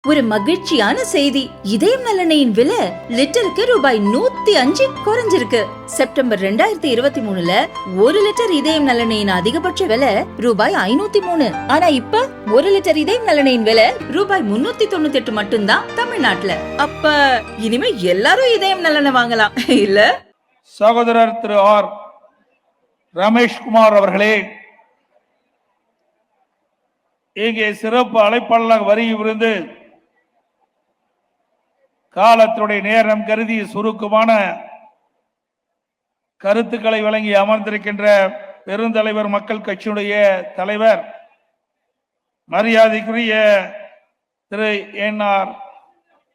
ஒரு மகிழ்ச்சியான செய்தி. இதயம் நல்லெண்ணெயின் விலை லிட்டருக்கு ரூபாய் 105 குறைஞ்சிருக்கு. செப்டம்பர் 2023ல 1 லிட்டர் இதயம் நல்லெண்ணெயின் அதிகபட்ச விலை ரூபாய் 503. ஆனா இப்ப 1 லிட்டர் இதயம் நல்லெண்ணெயின் விலை ரூபாய் 398 மட்டும்தான் தமிழ்நாட்டுல. அப்ப இனிமே எல்லாரும் இதயம் நல்லெண்ணெய் வாங்கலாம் இல்ல? சகோதரர் திரு ஆர் ரமேஷ்குமார் அவர்களே, இங்கே சிறப்பு அழைப்பாளராக வருகிறது. காலத்தினுடைய நேரம் கருதி சுருக்கமான கருத்துக்களை வழங்கி அமர்ந்திருக்கின்ற பெருந்தலைவர் மக்கள் கட்சியுடைய தலைவர் மரியாதைக்குரிய திரு என்.ஆர்.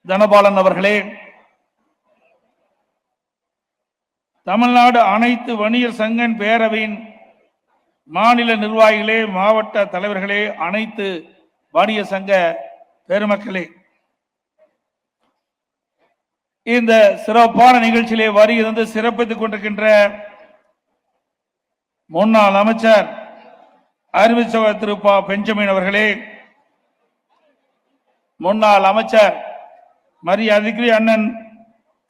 தனபாலன் அவர்களே, தமிழ்நாடு அனைத்து வணிகர் சங்கன் பேரவையின் மாநில நிர்வாகிகளே, மாவட்ட தலைவர்களே, அனைத்து வணிக சங்க பெருமக்களே, இந்த சிறப்பான நிகழ்ச்சியிலே வருகிறது சிறப்பித்துக் கொண்டிருக்கின்ற முன்னாள் அமைச்சர் அருமை சகோதரர் திரு ப. பெஞ்சமின் அவர்களே, முன்னாள் அமைச்சர் மரியாதைக்குரிய அண்ணன்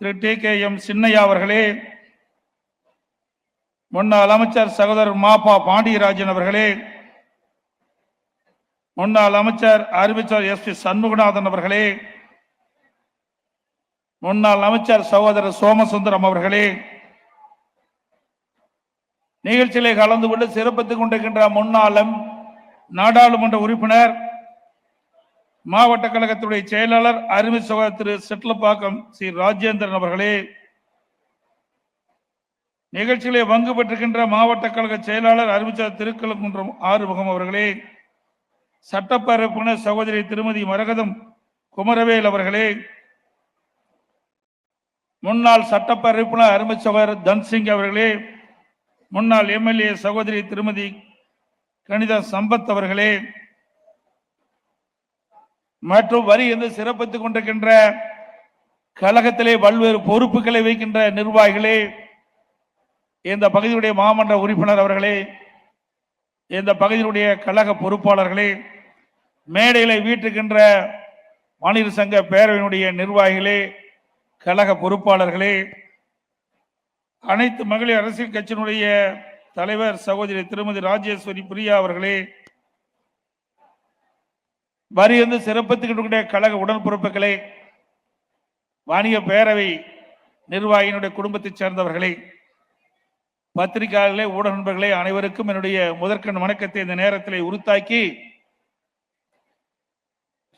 திரு டி.கே.எம். சின்னையா அவர்களே, முன்னாள் அமைச்சர் சகோதரர் மாபா பாண்டியராஜன் அவர்களே, முன்னாள் அமைச்சர் அறிவிச்சர் எஸ். பி. சண்முகநாதன் அவர்களே, முன்னாள் அமைச்சர் சகோதரர் சோமசுந்தரம் அவர்களே, நிகழ்ச்சியிலே கலந்து கொண்டு சிறப்பித்துக் கொண்டிருக்கின்ற முன்னாள் நாடாளுமன்ற உறுப்பினர் மாவட்ட கழகத்துடைய செயலாளர் அருமை சகோதரர் திரு செட்லப்பாக்கம் சி. ராஜேந்திரன் அவர்களே, நிகழ்ச்சியிலே பங்கு பெற்றிருக்கின்ற மாவட்ட கழக செயலாளர் அறிவிச்சார் திருக்கழுக்குன்றம் ஆறுமுகம் அவர்களே, சட்டப்பேரவை சகோதரி திருமதி மரகதம் குமரவேல் அவர்களே, முன்னாள் சட்டப்பேரவை அருமை சகோதரர் தன்சிங் அவர்களே, முன்னாள் எம்எல்ஏ சகோதரி திருமதி கணித சம்பத் அவர்களே, மற்றும் வரி என்று சிறப்பித்துக் கொண்டிருக்கின்ற கழகத்திலே பல்வேறு பொறுப்புகளை வைக்கின்ற நிர்வாகிகளே, இந்த பகுதியுடைய மாமன்ற உறுப்பினர் அவர்களே, இந்த பகுதியினுடைய கழக பொறுப்பாளர்களே, மேடைகளை வீட்டுக்கின்ற வணிகர் சங்க பேரவையினுடைய நிர்வாகிகளே, கழக பொறுப்பாளர்களே, அனைத்து மகளிர் அரசியல் கட்சியினுடைய தலைவர் சகோதரி திருமதி ராஜேஸ்வரி பிரியா அவர்களே, வரியிருந்து சிறப்பித்துக்கின்ற கழக உடன்பிறப்புகளே, வணிக பேரவை நிர்வாகியினுடைய குடும்பத்தைச் சேர்ந்தவர்களே, பத்திரிகையாளர்களே, ஊடக நண்பர்களே, அனைவருக்கும் என்னுடைய முதற்கண் வணக்கத்தை இந்த நேரத்தில் உறுத்தாக்கி,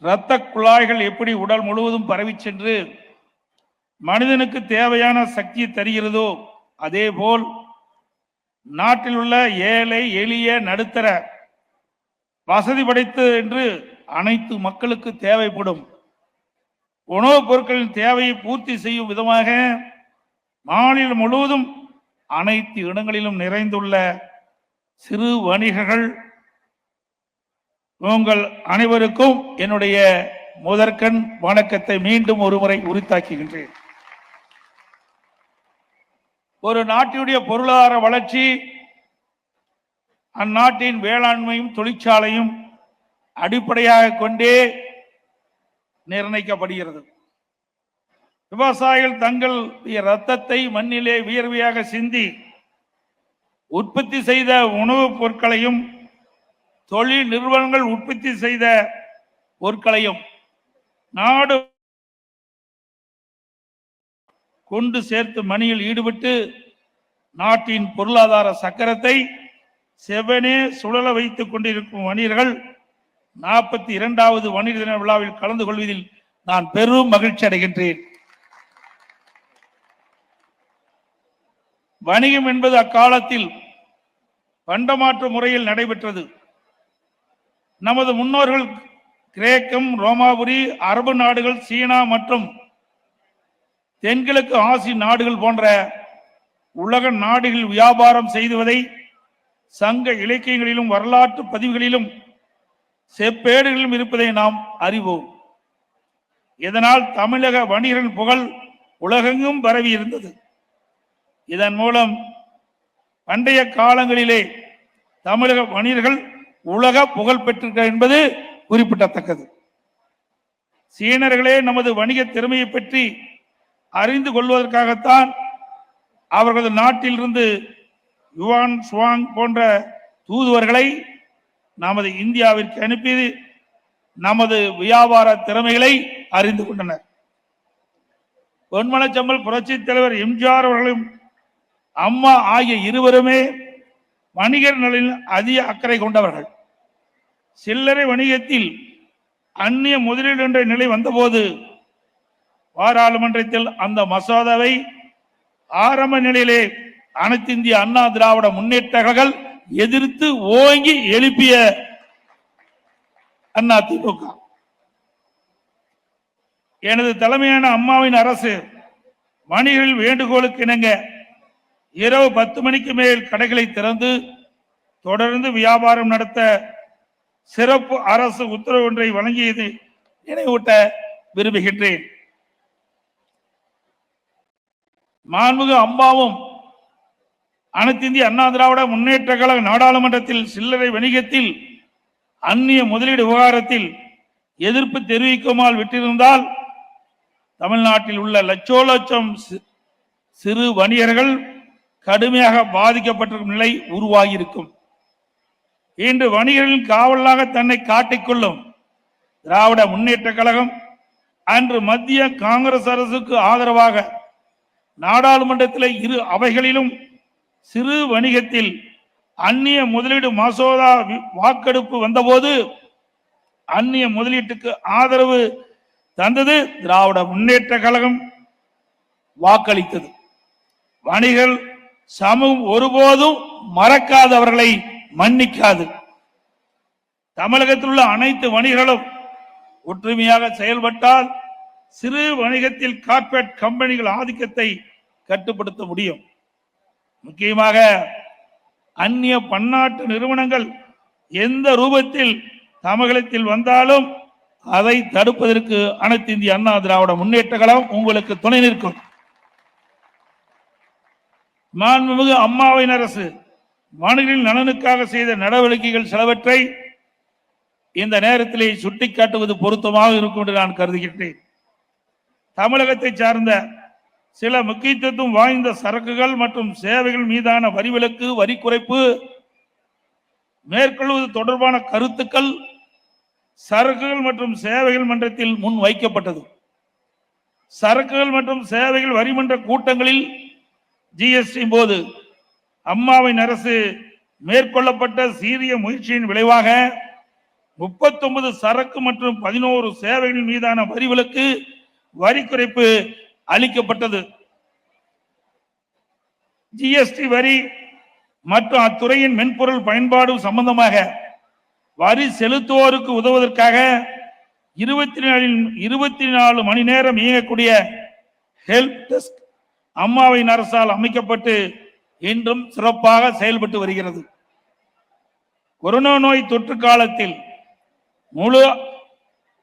இரத்த குழாய்கள் எப்படி உடல் முழுவதும் பரவி சென்று மனிதனுக்கு தேவையான சக்தியை தருகிறதோ, அதே போல் நாட்டில் உள்ள ஏழை எளிய நடுத்தர வசதி படைத்து என்று அனைத்து மக்களுக்கு தேவைப்படும் உணவுப் பொருட்களின் தேவையை பூர்த்தி செய்யும் விதமாக மாநிலம் முழுவதும் அனைத்து இடங்களிலும் நிறைந்துள்ள சிறு வணிகர்கள் உங்கள் அனைவருக்கும் என்னுடைய முதற்கண் வணக்கத்தை மீண்டும் ஒருமுறை உரித்தாக்குகின்றேன். ஒரு நாட்டினுடைய பொருளாதார வளர்ச்சி அந்நாட்டின் வேளாண்மையும் தொழிற்சாலையும் அடிப்படையாக கொண்டே நிர்ணயிக்கப்படுகிறது. விவசாயிகள் தங்கள் இரத்தத்தை மண்ணிலே வியர்வையாக சிந்தி உற்பத்தி செய்த உணவுப் பொருட்களையும் தொழில் நிறுவனங்கள் உற்பத்தி செய்த பொருட்களையும் நாடு கொண்டு சேர்த்து மணியில் ஈடுபட்டு நாட்டின் பொருளாதார சக்கரத்தை செவனே சுழல வைத்துக் கொண்டிருக்கும் வணிகர்கள் 42வது வணிகர் தின விழாவில் கலந்து கொள்வதில் நான் பெரும் மகிழ்ச்சி அடைகின்றேன். வணிகம் என்பது அக்காலத்தில் பண்டமாற்று முறையில் நடைபெற்றது. நமது முன்னோர்கள் கிரேக்கம், ரோமாபுரி, அரபு நாடுகள், சீனா மற்றும் தென்கிழக்கு ஆசிய நாடுகள் போன்ற உலக நாடுகளில் வியாபாரம் செய்துவதை சங்க இலக்கியங்களிலும் வரலாற்று பதிவுகளிலும் செப்பேடுகளிலும் இருப்பதை நாம் அறிவோம். இதனால் தமிழக வணிகரின் புகழ் உலகெங்கும் பரவி இருந்தது. இதன் மூலம் பண்டைய காலங்களிலே தமிழக வணிகர்கள் உலக புகழ் பெற்றிருக்கிறார் என்பது குறிப்பிடத்தக்கது. சீனர்களே நமது வணிக திறமையை பற்றி அறிந்து கொள்வதற்காகத்தான் அவர்களது நாட்டிலிருந்து யுவான் சுவாங் போன்ற தூதுவர்களை நமது இந்தியாவிற்கு அனுப்பி நமது வியாபார திறமைகளை அறிந்து கொண்டனர். பொன்மனச்சம்பல் புரட்சி தலைவர் எம்ஜிஆர் அவர்களும் அம்மா ஆகிய இருவருமே வணிகர் நலனில் அதிக அக்கறை கொண்டவர்கள். சில்லறை வணிகத்தில் அந்நிய முதலீடு என்ற நிலை வந்தபோது பாராளுமன்றத்தில் அந்த மசோதாவை ஆரம்ப நிலையிலே அனைத்து இந்திய அண்ணா திராவிட முன்னேற்ற கழகம் எதிர்த்து ஓங்கி எழுப்பிய அண்ணா திமுக. எனது தலைமையான அம்மாவின் அரசு வணிகர்கள் வேண்டுகோளுக்கு இணங்க இரவு 10 மணிக்கு மேல் கடைகளை திறந்து தொடர்ந்து வியாபாரம் நடத்த சிறப்பு அரசு உத்தரவு ஒன்றை வழங்கியது நினைவூட்ட விரும்புகின்றேன். மாண்புமிகு அம்மாவும் அனைத்து இந்திய அண்ணா திராவிட முன்னேற்ற கழக நாடாளுமன்றத்தில் சில்லறை வணிகத்தில் அந்நிய முதலீடு விவகாரத்தில் எதிர்ப்பு தெரிவிக்குமால் விட்டிருந்தால் தமிழ்நாட்டில் உள்ள லட்சம் சிறு வணிகர்கள் கடுமையாக பாதிக்கப்பட்டிருக்கும் நிலை உருவாகியிருக்கும். இன்று வணிகர்களின் காவலாக தன்னை காட்டிக்கொள்ளும் திராவிட முன்னேற்ற கழகம் அன்று மத்திய காங்கிரஸ் அரசுக்கு ஆதரவாக நாடாளுமன்றத்தில் இரு அவைகளிலும் சிறு வணிகத்தில் அந்நிய முதலீடு மசோதா வாக்கெடுப்பு வந்தபோது அந்நிய முதலீட்டுக்கு ஆதரவு தந்தது திராவிட முன்னேற்ற கழகம் வாக்களித்தது. வணிகர் சமூகம் ஒருபோதும் மறக்காதவர்களை மன்னிக்காது. தமிழகத்தில் உள்ள அனைத்து வணிகர்களும் ஒற்றுமையாக செயல்பட்டால் சிறு வணிகத்தில் கார்ப்பரேட் கம்பெனிகள் ஆதிக்கத்தை கட்டுப்படுத்த முடியும். முக்கியமாக அந்நிய பன்னாட்டு நிறுவனங்கள் எந்த ரூபத்தில் தமிழகத்தில் வந்தாலும் அதை தடுப்பதற்கு அனைத்து இந்திய அண்ணா திராவிட முன்னேற்ற கழகம் உங்களுக்கு துணை நிற்கும். மாண்புமிகு அம்மாவின் அரசு வணிகர்களின் நலனுக்காக செய்த நடவடிக்கைகள் சிலவற்றை இந்த நேரத்திலே சுட்டிக்காட்டுவது பொருத்தமாக இருக்கும் என்று நான் கருதுகின்றேன். தமிழகத்தை சார்ந்த சில முக்கியத்துவம் வாய்ந்த சரக்குகள் மற்றும் சேவைகள் மீதான வரி விலக்கு, வரி குறைப்பு மேற்கொள்வது தொடர்பான கருத்துக்கள் சரக்குகள் மற்றும் சேவைகள் மன்றத்தில் முன் வைக்கப்பட்டது. சரக்குகள் மற்றும் சேவைகள் வரிமன்ற கூட்டங்களில் ஜிஎஸ்டி போது அம்மாவின் அரசு மேற்கொள்ளப்பட்ட சீரிய முயற்சியின் விளைவாக 39 சரக்கு மற்றும் 11 சேவைகள் மீதான வரி விலக்கு, வரி குறைப்பு அளிக்கப்பட்டது. ஜிஎஸ்டி வரி மற்றும் அத்துறையின் மென்பொருள் பயன்பாடு சம்பந்தமாக வரி செலுத்துவோருக்கு உதவுவதற்காக 24 மணி நேரம் இயங்கக்கூடிய ஹெல்ப் டெஸ்க் அம்மாவின் அரசால் அமைக்கப்பட்டு இன்றும் சிறப்பாக செயல்பட்டு வருகிறது. கொரோனா நோய் தொற்று காலத்தில் முழு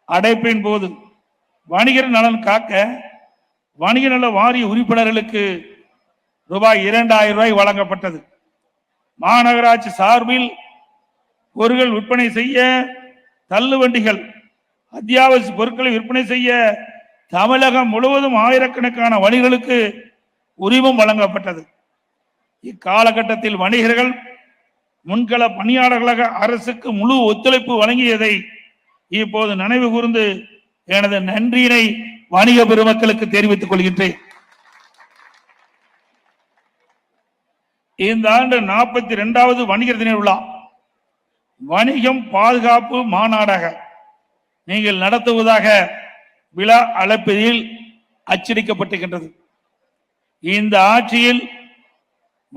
அடைப்பின் போது வணிகர் நலன் காக்க வணிக நல வாரிய உறுப்பினர்களுக்கு ரூபாய் 2000 வழங்கப்பட்டது. மாநகராட்சி சார்பில் பொருட்கள் விற்பனை செய்ய, தள்ளு வண்டிகள், அத்தியாவசிய பொருட்களை விற்பனை செய்ய தமிழகம் முழுவதும் ஆயிரக்கணக்கான வணிகர்களுக்கு உரிமம் வழங்கப்பட்டது. இக்காலகட்டத்தில் வணிகர்கள் முன்கள பணியாளர்களாக அரசுக்கு முழு ஒத்துழைப்பு வழங்கியதை இப்போது நினைவு கூர்ந்து எனது நன்றியினை வணிக பெருமக்களுக்கு தெரிவித்துக் கொள்கின்றேன். இந்த ஆண்டு 42வது வணிகர் தின விழா வணிகம் பாதுகாப்பு மாநாடாக நீங்கள் நடத்துவதாக விழா அழைப்பதில் அச்சடிக்கப்பட்டிருக்கின்றது. இந்த ஆட்சியில்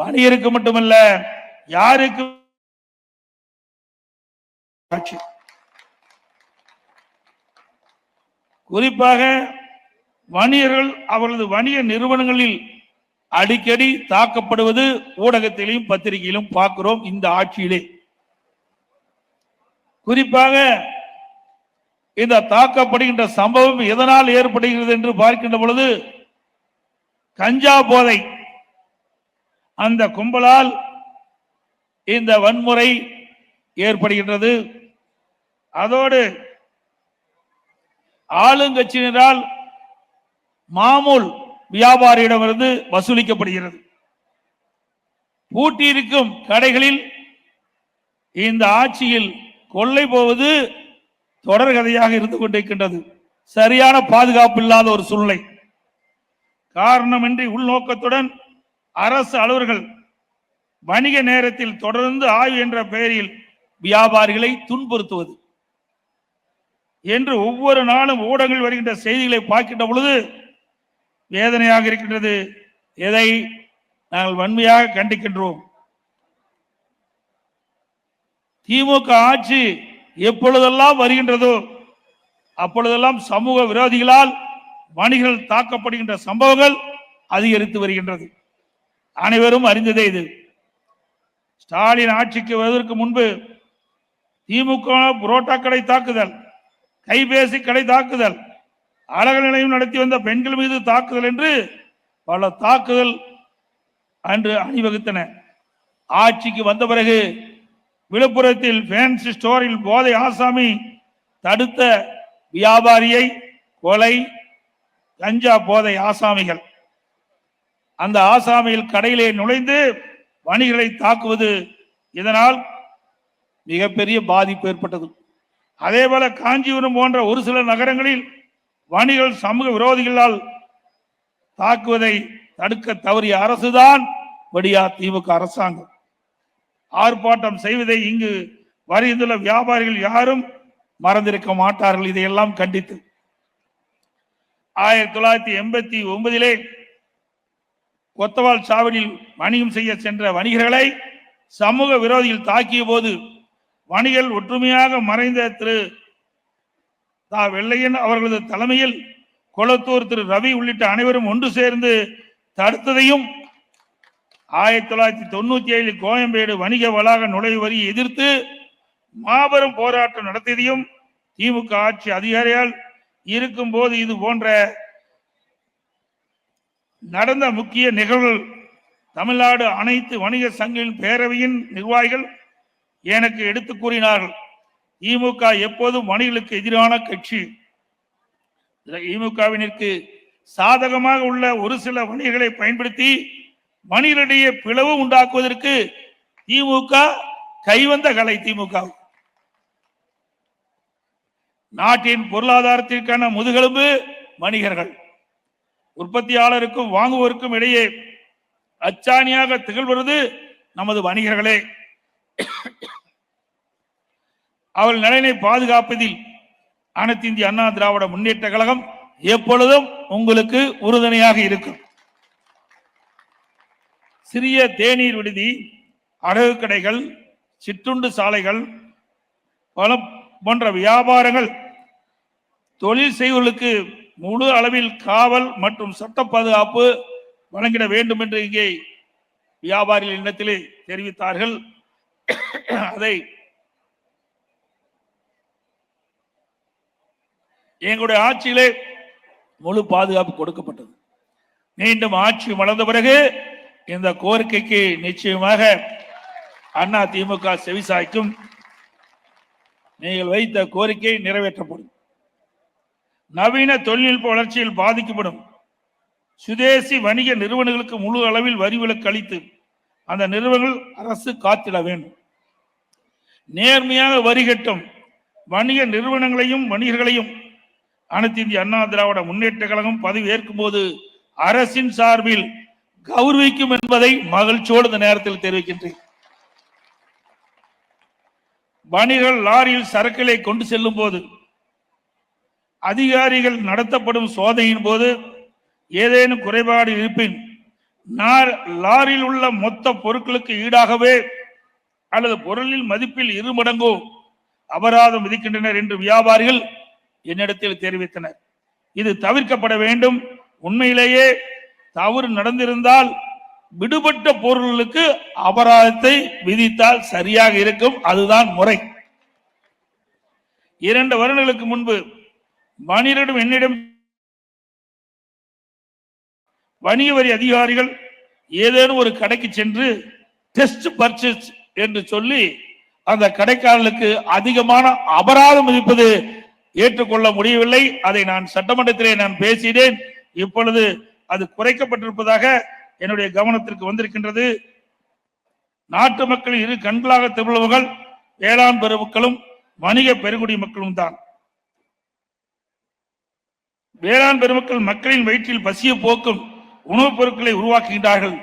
வணிகருக்கு மட்டுமல்ல யாருக்கு குறிப்பாக வணிகர்கள் அவர்களது வணிக நிறுவனங்களில் அடிக்கடி தாக்கப்படுவது ஊடகத்திலும் பத்திரிகையிலும் பார்க்கிறோம். இந்த ஆட்சியிலே குறிப்பாக இந்த தாக்கப்படுகின்ற சம்பவம் எதனால் ஏற்படுகிறது என்று பார்க்கின்ற பொழுது கஞ்சா போதை அந்த கும்பலால் இந்த வன்முறை ஏற்படுகின்றது. அதோடு ஆளுங்கட்சியினரால் மாமூல் வியாபாரியிடமிருந்து வசூலிக்கப்படுகிறது. பூட்டியிருக்கும் கடைகளில் இந்த ஆட்சியில் கொள்ளை போவது தொடர்கதையாக இருந்து கொண்டிருக்கின்றது. சரியான பாதுகாப்பு இல்லாத ஒரு சூழ்நிலை. காரணமின்றி உள்நோக்கத்துடன் அரசு அலுவலர்கள் வணிக நேரத்தில் தொடர்ந்து ஆய்வு என்ற பெயரில் வியாபாரிகளை துன்புறுத்துவது என்று ஒவ்வொரு நாளும் ஊடகங்கள் வருகின்ற செய்திகளை பார்க்கின்ற பொழுது வேதனையாக இருக்கின்றது. எதை நாங்கள் வன்மையாக கண்டிக்கின்றோம். திமுக ஆட்சி எப்பொழுதெல்லாம் வருகின்றதோ அப்பொழுதெல்லாம் சமூக விரோதிகளால் வணிகர்கள் தாக்கப்படுகின்ற சம்பவங்கள் அதிகரித்து வருகின்றது. அனைவரும் அறிந்ததே இது. ஸ்டாலின் ஆட்சிக்கு வருவதற்கு முன்பு திமுக புரோட்டா கடை தாக்குதல், கைபேசி கடை தாக்குதல், அழகு நிலையம் நடத்தி வந்த பெண்கள் மீது தாக்குதல் என்று பல தாக்குதல் அன்று அணிவகுத்தன. ஆட்சிக்கு வந்த பிறகு விழுப்புரத்தில் ஃபேன்சி ஸ்டோரில் போதை ஆசாமி தடுத்த வியாபாரியை கொலை, கஞ்சா போதை ஆசாமிகள் அந்த ஆசாமியில் கடையிலே நுழைந்து வணிகர்களை தாக்குவது, இதனால் மிகப்பெரிய பாதிப்பு ஏற்பட்டது. அதே போல காஞ்சிபுரம் போன்ற ஒரு சில நகரங்களில் வணிகர்கள் சமூக விரோதிகளால் தாக்குவதை தடுக்க தவறிய அரசுதான் வடியா திமுக அரசாங்கம். ஆர்ப்பாட்டம் செய்வதை இங்கு வருகின்ற வியாபாரிகள் யாரும் மறந்திருக்க மாட்டார்கள். இதையெல்லாம் கண்டித்து 1989 கொத்தவால் சாவடியில் வணிகம் செய்ய சென்ற வணிகர்களை சமூக விரோதிகள் தாக்கிய போது வணிகர்கள் ஒற்றுமையாக மறைந்த திரு வெள்ளையன் அவர்களது தலைமையில் கொளத்தூர் திரு ரவி உள்ளிட்ட அனைவரும் ஒன்று சேர்ந்து தடுத்ததையும் 1997 கோயம்பேடு வணிக வளாக நுழைவு வரியை எதிர்த்து மாபெரும் போராட்டம் நடத்தியதையும் திமுக ஆட்சி அதிகாரியால் இருக்கும் போது இது போன்ற நடந்த முக்கிய நிகழ்வுகள் தமிழ்நாடு அனைத்து வணிக சங்கங்களின் பேரவையின் நிர்வாகிகள் எனக்கு எடுத்து கூறினார்கள். திமுக எப்போதும் வணிகர்களுக்கு எதிரான கட்சி. திமுகவினருக்கு சாதகமாக உள்ள ஒரு சில வணிகர்களை பயன்படுத்தி வணிகர்களிடையே பிளவு உண்டாக்குவதற்கு திமுக கைவந்த கலை. திமுக நாட்டின் பொருளாதாரத்திற்கான முதுகெலும்பு வணிகர்கள். உற்பத்தியாளருக்கும் வாங்குவோருக்கும் இடையே அச்சாணியாக திகழ்வது நமது வணிகர்களே. அவள் நலனை பாதுகாப்பதில் அனைத்து இந்திய அண்ணா திராவிட முன்னேற்ற கழகம் எப்பொழுதும் உங்களுக்கு உறுதுணையாக இருக்கும். சிறிய தேநீர் விடுதி, அடகு கடைகள், சிற்றுண்டு சாலைகள் போன்ற வியாபாரங்கள் தொழில் செய்வர்களுக்கு முழு அளவில் காவல் மற்றும் சட்ட பாதுகாப்பு வழங்கிட வேண்டும் என்று இங்கே வியாபாரிகள் இடத்திலே தெரிவித்தார்கள். அதை எங்களுடைய ஆட்சியிலே முழு பாதுகாப்பு கொடுக்கப்பட்டது. மீண்டும் ஆட்சி வளர்ந்த பிறகு இந்த கோரிக்கைக்கு நிச்சயமாக அண்ணா திமுக செவிசாய்க்கும். நீங்கள் வைத்த கோரிக்கை நிறைவேற்றப்படும். நவீன தொழில்நுட்ப வளர்ச்சியில் பாதிக்கப்படும் சுதேசி வணிக நிறுவனங்களுக்கு முழு அளவில் வரி விலக்கு அளித்து அந்த நிறுவனங்கள் அரசு காத்திட வேண்டும். நேர்மையாக வரி கட்டும் வணிக நிறுவனங்களையும் வணிகர்களையும் அனைத்து இந்திய அண்ணா திராவிட முன்னேற்ற கழகம் பதவி ஏற்கும் போது அரசின் சார்பில் கௌரவிக்கும் என்பதை மகிழ்ச்சியோடு இந்த நேரத்தில் தெரிவிக்கின்றேன். வணிகர்கள் லாரியில் சரக்குகளை கொண்டு செல்லும் போது அதிகாரிகள் நடத்தப்படும் சோதனையின் போது ஏதேனும் குறைபாடு இருப்பின் லாரியில் உள்ள மொத்த பொருட்களுக்கு ஈடாகவே அல்லது பொருளின் மதிப்பில் 2 மடங்கோ அபராதம் விதிக்கின்றனர் என்று வியாபாரிகள் என்னிடத்தில் தெரிவித்தனர். இது தவிர்க்கப்பட வேண்டும். உண்மையிலேயே தவறு நடந்திருந்தால் விடுபட்ட பொருட்களுக்கு அபராதத்தை விதித்தால் சரியாக இருக்கும். அதுதான் முறை. 2 வருடங்களுக்கு முன்பு வணிகரிடம் என்னிடம் வணிக வரி அதிகாரிகள் ஏதேனும் ஒரு கடைக்கு சென்று டெஸ்ட் பர்ச்சேஸ் என்று சொல்லி அந்த கடைக்காரர்களுக்கு அதிகமான அபராதம் விதிப்பது ஏற்றுக்கொள்ள முடியவில்லை. அதை நான் சட்டமன்றத்திலே நான் பேசினேன். இப்பொழுது அது குறைக்கப்பட்டிருப்பதாக என்னுடைய கவனத்திற்கு வந்திருக்கின்றது. நாட்டு மக்களின் இரு கண்களாக திகழ்பவர்கள் வேளாண் பெருமக்களும் வணிக பெருங்குடி மக்களும் தான். வேளாண் பெருமக்கள் மக்களின் வயிற்றில் பசிய போக்கும் உணவுப் பொருட்களை உருவாக்குகின்றார்கள்.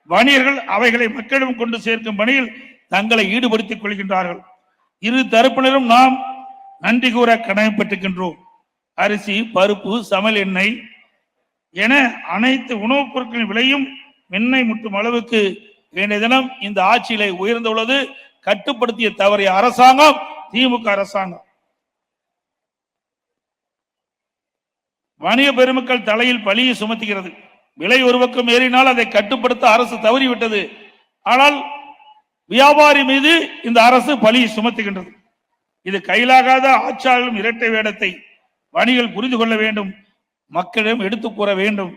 வணிகர்கள் அவைகளை மக்களிடம் கொண்டு சேர்க்கும் பணியில் தங்களை ஈடுபடுத்திக் கொள்கின்றார்கள். இரு தரப்பினரும் நாம் நன்றி கூற கடமைப்பட்டிருக்கின்றோம். அரிசி, பருப்பு, சமையல் எண்ணெய் என அனைத்து உணவுப் பொருட்களின் விலையும் வெண்ணெய் முட்டும் அளவுக்கு வேண்டிய தினம் இந்த ஆட்சியிலே உயர்ந்துள்ளது. கட்டுப்படுத்திய தவறிய அரசாங்கம் திமுக அரசாங்கம். வணிக பெருமக்கள் தலையில் பழியை சுமத்துகிறது. விலை ஒரு பக்கம் ஏறினால் அதை கட்டுப்படுத்த அரசு தவறிவிட்டது. ஆனால் வியாபாரி மீது இந்த அரசு பழியை சுமத்துகின்றது. இது கையிலாகாத ஆட்சியாளர்களும் இரட்டை வேடத்தை வணிகர்கள் புரிந்து கொள்ள வேண்டும், மக்களிடம் எடுத்துக் கூற வேண்டும்.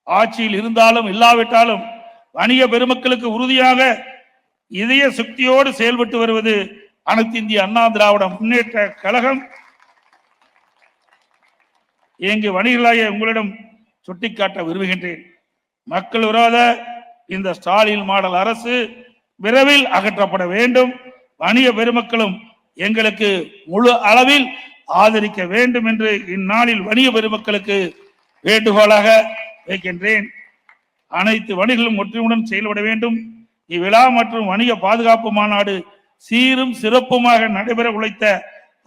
ஆட்சியில் இருந்தாலும் இல்லாவிட்டாலும் வணிக பெருமக்களுக்கு உறுதியாக இதய சக்தியோடு செயல்பட்டு வருவது அனைத்து இந்திய அண்ணா திராவிட முன்னேற்ற கழகம். இங்கு வணிகர்களாகிய உங்களிடம் சுட்டிக்காட்ட விரும்புகின்றேன். மக்கள் விரோத இந்த ஸ்டாலின் மாடல் அரசு விரைவில் அகற்றப்பட வேண்டும். வணிக பெருமக்களும் எங்களுக்கு முழு அளவில் ஆதரிக்க வேண்டும் என்று இந்நாளில் வணிக பெருமக்களுக்கு வேண்டுகோளாக வைக்கின்றேன். அனைத்து வணிகர்களும் ஒற்றுமையுடன் செயல்பட வேண்டும். இவ்விழா மற்றும் வணிக பாதுகாப்பு மாநாடு சீரும் சிறப்புமாக நடைபெற உழைத்த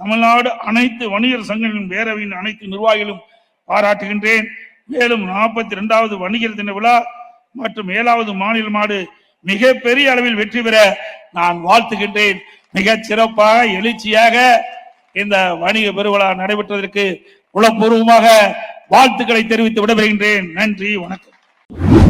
தமிழ்நாடு அனைத்து வணிகர் சங்கங்களின் பேரவையின் அனைத்து நிர்வாகிகளும் பாராட்டுகின்றேன். மேலும் 42வது வணிகர் தின விழா மற்றும் 7வது மாநில மாடு மிக பெரிய அளவில் வெற்றி பெற நான் வாழ்த்துகின்றேன். மிக சிறப்பாக எழுச்சியாக இந்த வணிக பெருவிழா நடைபெற்றதற்கு உளப்பூர்வமாக வாழ்த்துக்களை தெரிவித்து விடைபெறுகின்றேன். நன்றி, வணக்கம்.